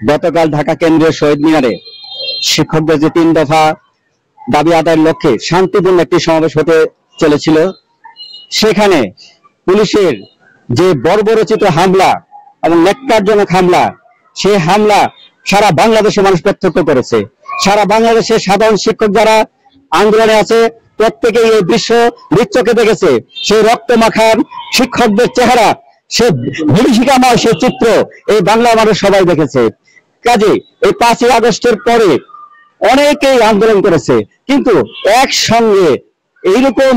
গতকাল ঢাকা কেন্দ্রীয় শহীদ মিনারে শিক্ষকদের যে 3 দফা দাবি আদায়ের লক্ষ্যে শান্তিপূর্ণ একটি সমাবেশ হতে চলেছিল, সেখানে পুলিশের যে বর্বরচিত হামলা এবং ন্যাক্কারজনক হামলা, সেই হামলা সারা বাংলাদেশের মানুষ প্রত্যক্ষ করেছে। সারা বাংলাদেশের সাধারণ শিক্ষক যারা আন্দোলনে আছে প্রত্যেকেই এই দৃশ্য নিচ্চকে দেখেছে। সেই রক্তমাখার শিক্ষকদের চেহারা, সে বিভীষিকাময় সে চিত্র এই বাংলা মানুষ সবাই দেখেছে। কাজে এই 5ই আগস্টের পরে অনেকেই আন্দোলন করেছে, কিন্তু একসঙ্গে এইরকম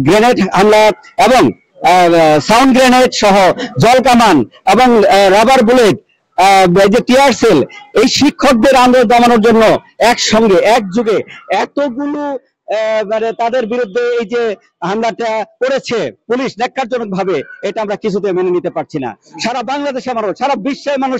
গ্রেনেড হামলা এবং সাউন্ড গ্রেনেড সহ জল কামান এবং রাবার বুলেট, যে টিয়ার সেল, এই শিক্ষকদের আন্দোলন দমানোর জন্য একসঙ্গে একযুগে এতগুলো মানে তাদের বিরুদ্ধে এই যে হামলাটা করেছে পুলিশ ন্যাক্কারজনক ভাবে, এটা আমরা কিছুতে মেনে নিতে পারছি না। সারা বাংলাদেশের মানুষ, সারা বিশ্বের মানুষ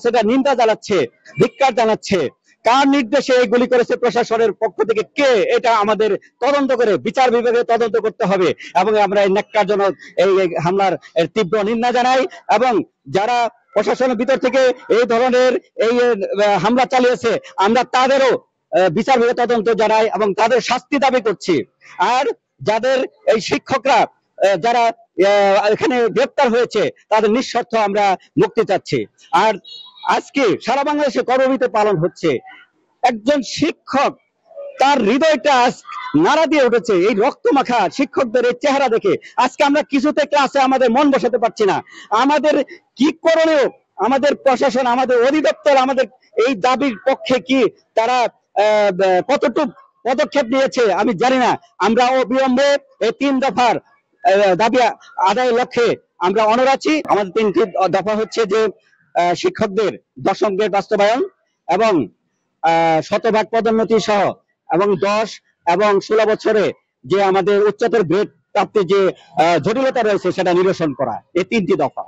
সেটা নিন্দা জানাচ্ছে, ধিক্কার জানাচ্ছে। কার নির্দেশে এই গুলি করেছে প্রশাসনের পক্ষ থেকে, কে, এটা আমাদের তদন্ত করে বিচার বিভাগে তদন্ত করতে হবে। এবং আমরা এই ন্যাক্কারজনক এই হামলার তীব্র নিন্দা জানাই, এবং যারা প্রশাসনের ভিতর থেকে এই ধরনের এই হামলা চালিয়েছে আমরা তাদেরও বিচার বিভাগে তদন্ত জানাই এবং তাদের শাস্তি দাবি করছি। আর যাদের এই শিক্ষকরা যারা এখানে গ্রেপ্তার হয়েছে তাদের নিঃশর্ত আমরা মুক্তি চাচ্ছি। আর আজকে সারা বাংলাদেশে কর্মবিরতি পালন হচ্ছে। একজন শিক্ষক, তার হৃদয়টা নাড়া দিয়ে উঠেছে এই রক্তমাখা শিক্ষকদের এই চেহারা দেখে। আজকে আমরা কিছুতে ক্লাসে আমাদের মন বসাতে পারছি না। আমাদের কি করণীয়? আমাদের প্রশাসন, আমাদের অধিদপ্তর আমাদের এই দাবির পক্ষে কি তারা কতটুকু পদক্ষেপ নিয়েছে আমি জানি না। আমরা অবিলম্বে এই 3 দফার দাবি আদায়ের লক্ষ্যে আমরা অনড় আছি। আমাদের 3টি দফা হচ্ছে যে শিক্ষকদের 10ম গ্রেড বাস্তবায়ন এবং শতভাগ পদোন্নতি সহ এবং 10 এবং 16 বছরে যে আমাদের উচ্চতর গ্রেড প্রাপ্তির যে জটিলতা রয়েছে সেটা নিরসন করা, এই 3টি দফা।